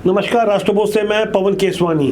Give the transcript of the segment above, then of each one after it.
नमस्कार। राष्ट्रभोज से मैं पवन केसवानी।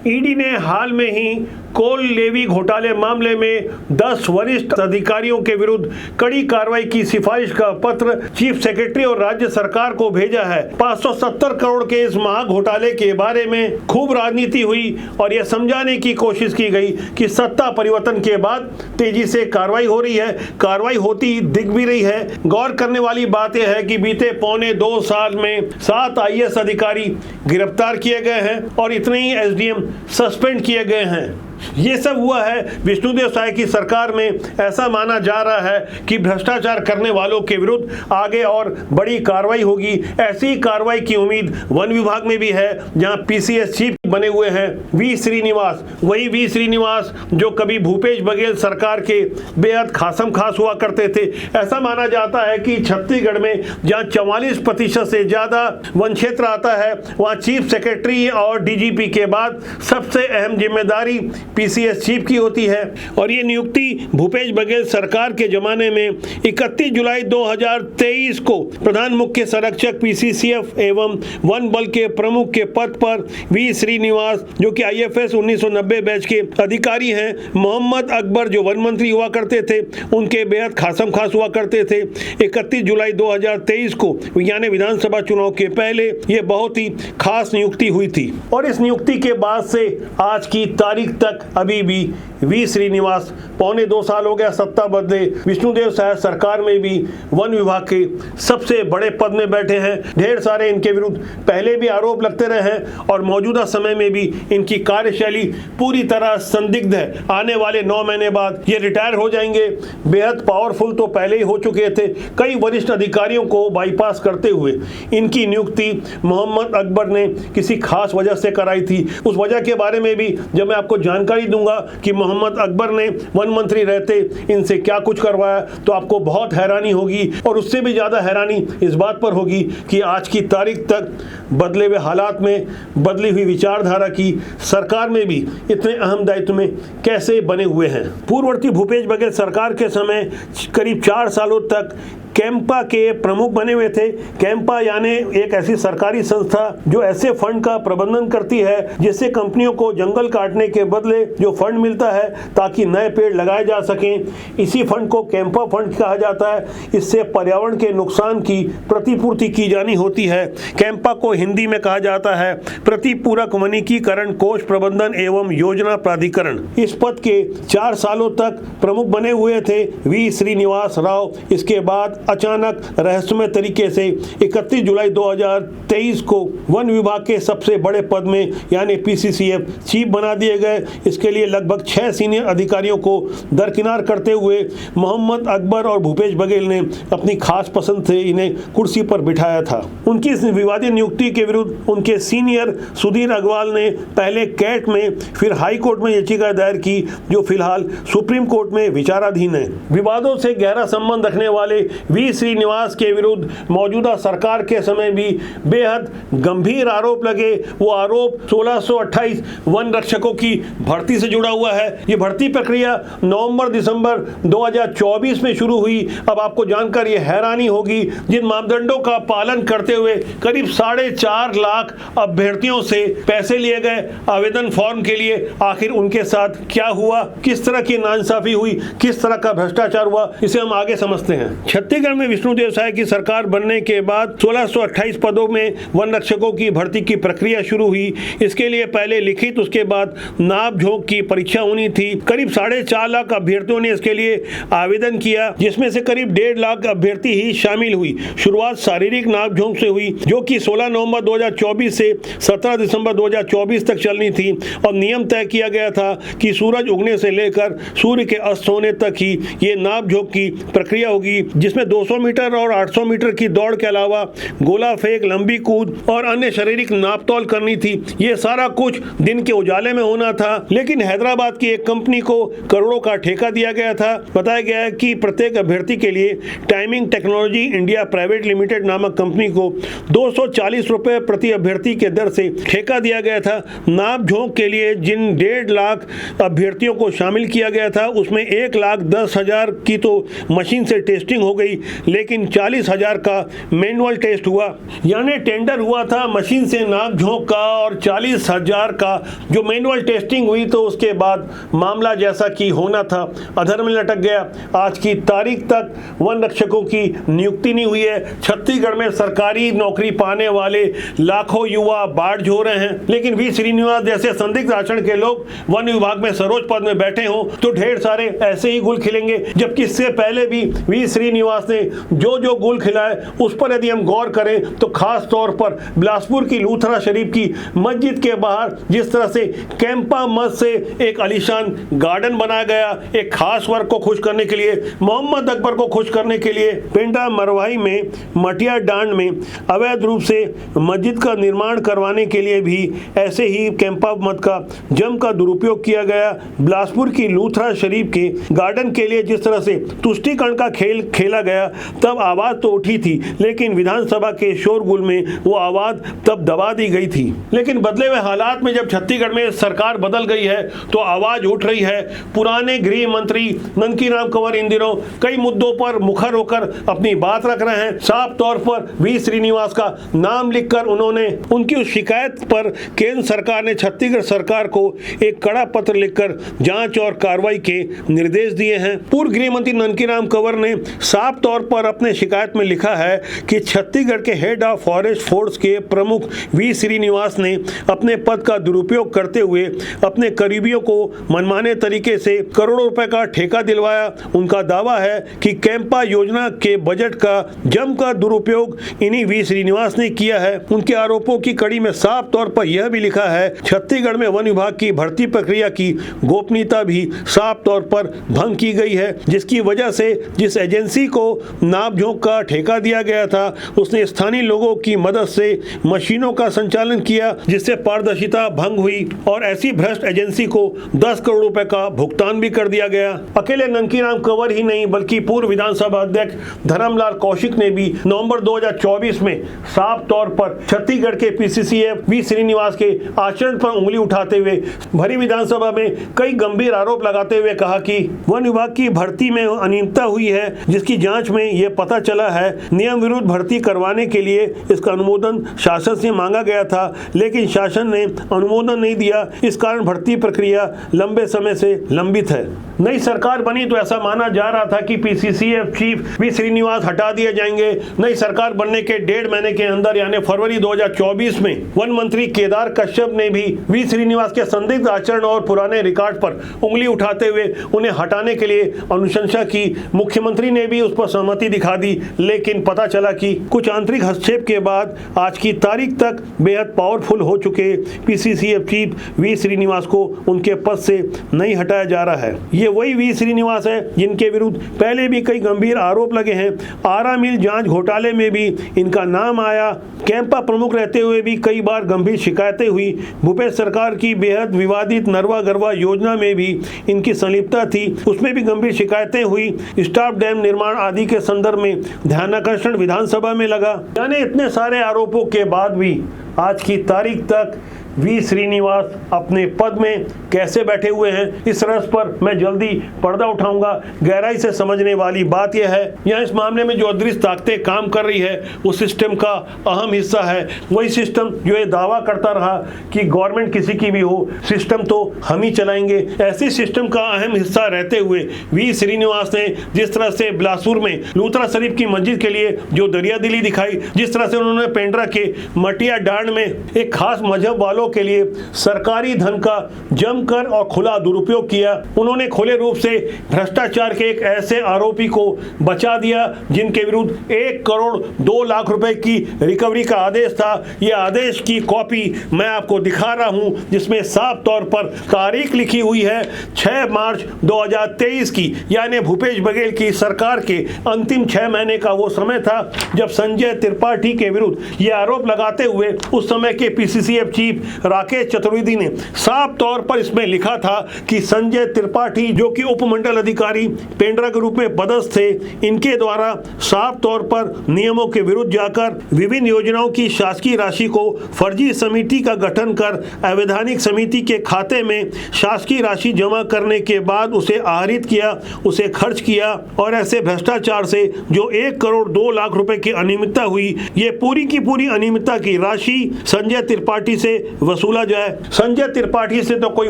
ईडी ने हाल में ही कोल लेवी घोटाले मामले में 10 वरिष्ठ अधिकारियों के विरुद्ध कड़ी कार्रवाई की सिफारिश का पत्र चीफ सेक्रेटरी और राज्य सरकार को भेजा है। 570 करोड़ के इस महा घोटाले के बारे में खूब राजनीति हुई और यह समझाने की कोशिश की गई कि सत्ता परिवर्तन के बाद तेजी से कार्रवाई हो रही है, कार्रवाई होती दिख भी रही है। गौर करने वाली बात यह है कि बीते पौने 2 साल में 7 IAS अधिकारी गिरफ्तार किए गए हैं और इतने ही SDM सस्पेंड किए गए हैं। ये सब हुआ है विष्णुदेव साय की सरकार में। ऐसा माना जा रहा है कि भ्रष्टाचार करने वालों के विरुद्ध आगे और बड़ी कार्रवाई होगी। ऐसी ही कार्रवाई की उम्मीद वन विभाग में भी है, जहां PCS चीफ बने हुए हैं V श्रीनिवास। वही V श्रीनिवास जो कभी भूपेश बघेल सरकार के बेहद खासम खास हुआ करते थे। ऐसा माना जाता है कि छत्तीसगढ़ में जहां 44% से ज्यादा वन क्षेत्र आता है, वहां चीफ सेक्रेटरी और DGP के बाद सबसे अहम जिम्मेदारी PCS चीफ की होती है। और ये नियुक्ति भूपेश बघेल सरकार के जमाने में 31 जुलाई 2023 को प्रधान मुख्य संरक्षक PCCF एवं वन बल के प्रमुख के पद पर V श्रीनिवास जो कि IFS 1990 बैच के अधिकारी हैं, मोहम्मद अकबर जो वन मंत्री हुआ करते थे, उनके बेहद खासम खास हुआ करते थे। 31 जुलाई 2023 को यानी विधानसभा चुनाव के पहले ये बहुत ही खास नियुक्ति हुई थी। और इस नियुक्ति के बाद से आज की तारीख तक अभी भी V श्रीनिवास पौने 2 साल हो गया सत्ता बदले, विष्णुदेव साय सरकार में भी वन विभाग के सबसे बड़े पद में बैठे हैं। ढेर सारे इनके विरुद्ध पहले भी आरोप लगते रहे हैं और मौजूदा समय में भी इनकी कार्यशैली पूरी तरह संदिग्ध है। आने वाले 9 महीने बाद ये रिटायर हो जाएंगे। बेहद पावरफुल तो पहले ही हो चुके थे। कई वरिष्ठ अधिकारियों को बाईपास करते हुए इनकी नियुक्ति मोहम्मद अकबर ने किसी खास वजह से कराई थी। उस वजह के बारे में भी जब मैं आपको जानकारी दूंगा कि मोहम्मद अकबर ने वन मंत्री रहते इनसे क्या कुछ करवाया, तो आपको बहुत हैरानी होगी। और उससे भी ज़्यादा हैरानी इस बात पर होगी कि आज की तारीख तक बदले हुए हालात में, बदली हुई विचारधारा की सरकार में भी इतने अहम दायित्व में कैसे बने हुए हैं। पूर्ववर्ती भूपेश बघेल सरकार के समय करीब 4 सालों तक कैंपा के प्रमुख बने हुए थे। कैंपा यानी एक ऐसी सरकारी संस्था जो ऐसे फंड का प्रबंधन करती है जिससे कंपनियों को जंगल काटने के बदले जो फंड मिलता है ताकि नए पेड़ लगाए जा सकें, इसी फंड को कैंपा फंड कहा जाता है। इससे पर्यावरण के नुकसान की प्रतिपूर्ति की जानी होती है। कैंपा को हिंदी में कहा जाता है प्रतिपूरक वनीकीकरण कोष प्रबंधन एवं योजना प्राधिकरण। इस पद के 4 सालों तक प्रमुख बने हुए थे V श्रीनिवास राव। इसके बाद अचानक रहस्यमय तरीके से 31 जुलाई 2023 को वन विभाग के सबसे बड़े पद में यानी PCCF चीफ बना दिए गए। इसके लिए लगभग 6 सीनियर अधिकारियों को दरकिनार करते हुए मोहम्मद अकबर और भूपेश बघेल ने अपनी खास पसंद से इन्हें कुर्सी पर बिठाया था। उनकी इस विवादित नियुक्ति के विरुद्ध उनके सीनियर सुधीर अग्रवाल ने पहले कैट में फिर हाई कोर्ट में याचिका दायर की, जो फिलहाल सुप्रीम कोर्ट में विचाराधीन है। विवादों से गहरा संबंध रखने वाले V श्रीनिवास के विरुद्ध मौजूदा सरकार के समय भी बेहद गंभीर आरोप लगे। वो आरोप 1628 वन रक्षकों की भर्ती से जुड़ा हुआ है। ये भर्ती प्रक्रिया नवंबर-दिसंबर 2024 में शुरू हुई। अब आपको जानकर ये हैरानी होगी, जिन मापदंडों का पालन करते हुए करीब 4.5 लाख अभ्यर्थियों से पैसे लिए गए आवेदन फॉर्म के लिए, आखिर उनके साथ क्या हुआ, किस तरह की नाइंसाफी हुई, किस तरह का भ्रष्टाचार हुआ, इसे हम आगे समझते हैं। छत्तीसगढ़ में विष्णुदेव साय की सरकार बनने के बाद 1628 पदों में वन रक्षकों की भर्ती की प्रक्रिया शुरू हुई। इसके लिए पहले लिखित, उसके बाद नाप झोंक की परीक्षा होनी थी। करीब 4.5 लाख अभ्यर्थियों ने इसके लिए आवेदन किया, जिसमें से करीब 1.5 लाख अभ्यर्थी ही शामिल हुई। शुरुआत शारीरिक नाप झोंक से हुई, जो कि 16 नवंबर 2024 से 17 दिसंबर 2024 तक चलनी थी। और नियम तय किया गया था कि सूरज उगने से लेकर सूर्य के अस्त होने तक ही ये नाप झोंक की प्रक्रिया होगी, जिसमें 200 मीटर और 800 मीटर की दौड़ के अलावा गोला फेंक, लंबी कूद और अन्य शारीरिक नापतोल करनी थी। ये सारा कुछ दिन के उजाले में होना था। लेकिन हैदराबाद की एक कंपनी को करोड़ों का ठेका दिया गया था। बताया गया है कि प्रत्येक अभ्यर्थी के लिए timing technology India private limited नामक कंपनी को 240 रुपए प्रति अभ्यर्थी के दर से ठेका दिया गया था। नाप झोंक के लिए जिन 1.5 लाख अभ्यर्थियों को शामिल किया गया था, उसमें 1,10,000 की तो मशीन से टेस्टिंग हो गई, लेकिन 40,000 का मैनुअल टेस्ट हुआ, यानी टेंडर हुआ था मशीन से नाक झोंक का और 40,000 का जो मैनुअल टेस्टिंग हुई तो उसके बाद मामला जैसा कि होना था अधर में लटक गया। आज की तारीख तक वन रक्षकों की नियुक्ति नहीं हुई है। छत्तीसगढ़ में सरकारी नौकरी पाने वाले लाखों युवा बाढ़ झो रहे हैं, लेकिन वी श्रीनिवास जैसे संदिग्ध आचरण के लोग वन विभाग में सर्वोच्च पद में बैठे हो तो ढेर सारे ऐसे ही गुल खिलेंगे। जबकि इससे पहले भी वी श्रीनिवास ने जो गुल खिलाए उस पर यदि हम गौर करें तो खास तौर पर बिलासपुर की लूथरा शरीफ की मस्जिद के बाहर जिस तरह से कैंपा मस्जिद से एक आलीशान गार्डन बनाया गया, एक खास वर्ग को खुश करने के लिए, मोहम्मद अकबर को खुश करने के लिए पेंड्रा मरवाही में मटिया डांड में अवैध रूप से मस्जिद का निर्माण करवाने के लिए भी ऐसे ही कैंपा मत का जम का दुरुपयोग किया गया। बिलासपुर की लूथरा शरीफ के गार्डन के लिए जिस तरह से तुष्टीकरण का खेल खेला गया तब आवाज तो उठी थी, लेकिन विधानसभा के शोरगुल में वो आवाज तब दबा दी गई थी। लेकिन बदले हुए हालात में जब छत्तीसगढ़ में सरकार बदल गई है तो आवाज उठ रही है। पुराने गृह मंत्री ननकीराम कंवर इन दिनों कई मुद्दों पर मुखर होकर अपनी बात रख रहे हैं। साफ तौर पर वी श्रीनिवास का नाम लिखकर उन्होंने उनकी उस शिकायत पर केंद्र सरकार ने छत्तीसगढ़ सरकार को एक कड़ा पत्र लिखकर जांच और कार्रवाई के निर्देश दिए हैं। पूर्व गृह मंत्री ननकीराम कंवर ने साफ तौर पर अपने शिकायत में लिखा है कि छत्तीसगढ़ के हेड ऑफ फॉरेस्ट फोर्स के प्रमुख वी श्रीनिवास ने अपने पद का दुरुपयोग करते हुए अपने करीबियों को मनमाने तरीके से करोड़ों रुपए का ठेका दिलवाया। उनका दावा है कि कैंपा योजना के बजट का जमकर दुरुपयोग इन्हीं वी श्रीनिवास ने किया है। उनके आरोपों की कड़ी में साफ तौर पर यह भी लिखा है छत्तीसगढ़ में वन विभाग की भर्ती प्रक्रिया की गोपनीयता भी साफ तौर पर भंग की गई है, जिसकी वजह से जिस एजेंसी को नाप जोख का ठेका दिया गया था उसने स्थानीय लोगों की मदद से मशीनों का संचालन किया, जिससे पारदर्शिता भंग हुई और ऐसी भ्रष्ट एजेंसी को 10 करोड़ रुपए का भुगतान भी कर दिया गया। अकेले ननकीराम कंवर ही नहीं बल्कि पूर्व विधानसभा अध्यक्ष धर्मलाल कौशिक ने भी नवंबर 2024 में साफ तौर पर छत्तीसगढ़ के पीसीसीएफ वी श्रीनिवास के आचरण पर उंगली उठाते हुए भरी विधानसभा में कई गंभीर आरोप लगाते हुए कहा कि वन विभाग की भर्ती में अनियमितता हुई है, जिसकी जांच में यह पता चला है नियम विरुद्ध भर्ती करवाने के लिए इसका अनुमोदन शासन से मांगा गया था, लेकिन शासन ने अनुमोदन नहीं दिया। इस कारण भर्ती प्रक्रिया लंबे समय से लंबित है। नई सरकार बनी तो ऐसा माना जा रहा था कि पीसीसीएफ चीफ वी श्रीनिवास हटा दिए जाएंगे। नई सरकार बनने के 1.5 महीने के अंदर यानी फरवरी 2024 में वन मंत्री केदार कश्यप ने भी वी श्रीनिवास के संदिग्ध आचरण और पुराने रिकॉर्ड पर उंगली उठाते हुए उन्हें हटाने के लिए अनुशंसा की। मुख्यमंत्री ने भी उस पर सहमति दिखा दी, लेकिन पता चला कि कुछ आंतरिक हस्तक्षेप के बाद आज की तारीख तक बेहद पावरफुल हो चुके पीसीसीएफ चीफ वी श्रीनिवास को उनके पद से नहीं हटाया जा रहा है। ये वही वी श्रीनिवास है जिनके विरुद्ध पहले भी कई गंभीर आरोप लगे हैं। आरा मिल जांच घोटाले में भी इनका नाम आया। कैंपा प्रमुख रहते हुए भी कई बार गंभीर शिकायतें हुई। भूपेश सरकार की बेहद विवादित नरवा गरवा योजना में भी इनकी संलिप्तता थी, उसमें भी गंभीर शिकायतें हुई। स्टाफ डैम निर्माण आदि के संदर्भ में ध्यानाकर्षण विधानसभा में लगा। यानी इतने सारे आरोपों के बाद भी आज की तारीख तक वी श्रीनिवास अपने पद में कैसे बैठे हुए हैं, इस रस पर मैं जल्दी पर्दा उठाऊंगा। गहराई से समझने वाली बात यह है, यहाँ इस मामले में जो अदृश्य ताकतें काम कर रही है उस सिस्टम का अहम हिस्सा है वही सिस्टम जो ये दावा करता रहा कि गवर्नमेंट किसी की भी हो, सिस्टम तो हम ही चलाएंगे। ऐसे सिस्टम का अहम हिस्सा रहते हुए वी श्रीनिवास ने जिस तरह से बिलासपुर में लूथरा शरीफ की मस्जिद के लिए जो दरियादिली दिखाई, जिस तरह से उन्होंने पेंड्रा के मटिया डांड में एक खास मजहब वालों के लिए सरकारी धन का जमकर और खुला दुरुपयोग किया। उन्होंने खुले रूप से भ्रष्टाचार के एक ऐसे आरोपी को बचा दिया जिनके विरुद्ध 1 करोड़ 2 लाख रुपए की रिकवरी का आदेश था। यह आदेश की कॉपी मैं आपको दिखा रहा हूं, जिसमें साफ तौर पर तारीख लिखी हुई है 6 मार्च 2023 की, यानी भूपेश बघेल की सरकार के अंतिम 6 महीने का वो समय था जब संजय त्रिपाठी के विरुद्ध यह आरोप लगाते हुए उस समय के पीसीसीएफ चीफ राकेश चतुर्वेदी ने साफ तौर पर इसमें लिखा था कि संजय त्रिपाठी जो कि उपमंडल अधिकारी पेंड्रा के रूप में पदस्थ थे, इनके द्वारा साफ तौर पर नियमों के विरुद्ध जाकर विभिन्न योजनाओं की शासकीय राशि को फर्जी समिति का गठन कर अवैधानिक समिति के खाते में शासकीय राशि जमा करने के बाद उसे आहरित किया, उसे खर्च किया और ऐसे भ्रष्टाचार से जो 1 करोड़ 2 लाख रुपए की अनियमितता हुई, ये पूरी की पूरी अनियमितता की राशि संजय त्रिपाठी से वसूला जाए। संजय त्रिपाठी से तो कोई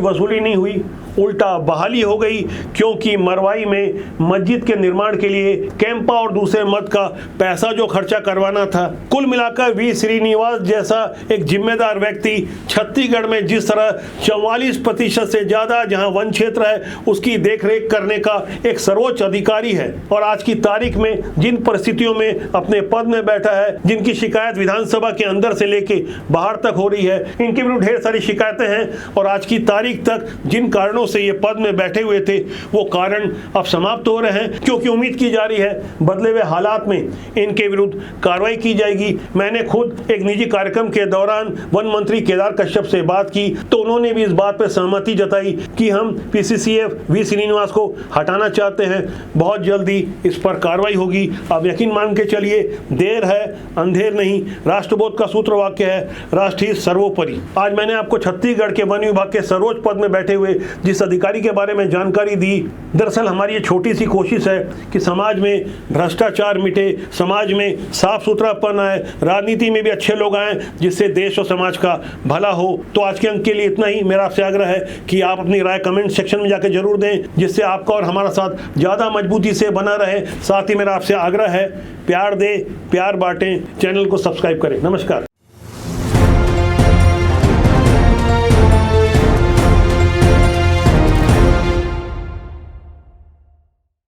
वसूली नहीं हुई, उल्टा बहाली हो गई, क्योंकि मरवाई में मस्जिद के निर्माण के लिए कैंपा और दूसरे मत का पैसा जो खर्चा करवाना था। कुल मिलाकर वी श्रीनिवास जैसा एक जिम्मेदार व्यक्ति छत्तीसगढ़ में जिस तरह 44% से ज्यादा जहां वन क्षेत्र है उसकी देखरेख करने का एक सर्वोच्च अधिकारी है, और आज की तारीख में जिन परिस्थितियों में अपने पद में बैठा है, जिनकी शिकायत विधानसभा के अंदर से लेके बाहर तक हो रही है, इनके विरुद्ध ढेर सारी शिकायतें हैं, और आज की तारीख तक जिन कारणों से ये पद में बैठे हुए थे वो कारण अब समाप्त हो रहे हैं, क्योंकि उम्मीद की जा रही है बदले हुए हालात में इनके विरुद्ध कार्रवाई की जाएगी। मैंने खुद एक निजी कार्यक्रम के दौरान वन मंत्री केदार कश्यप से बात की तो उन्होंने भी इस बात पर सहमति जताई कि हम पीसीसीएफ वी श्रीनिवास को हटाना चाहते हैं, बहुत जल्दी इस पर कार्रवाई होगी। अब यकीन मान के चलिए, देर है अंधेर नहीं। राष्ट्रबोध का सूत्र वाक्य है, राष्ट्र हित सर्वोपरि। आज मैंने आपको छत्तीसगढ़ के वन विभाग के सर्वोच्च पद में बैठे हुए जिस अधिकारी के बारे में जानकारी दी, दरअसल हमारी ये छोटी सी कोशिश है कि समाज में भ्रष्टाचार मिटे, समाज में साफ सुथरापन आए, राजनीति में भी अच्छे लोग आए, जिससे देश और समाज का भला हो। तो आज के अंक के लिए इतना ही। मेरा आपसे आग्रह है कि आप अपनी राय कमेंट सेक्शन में जाकर जरूर दें, जिससे आपका और हमारा साथ ज़्यादा मजबूती से बना रहे। साथ ही मेरा आपसे आग्रह है, प्यार दें, प्यार बांटें, चैनल को सब्सक्राइब करें। नमस्कार।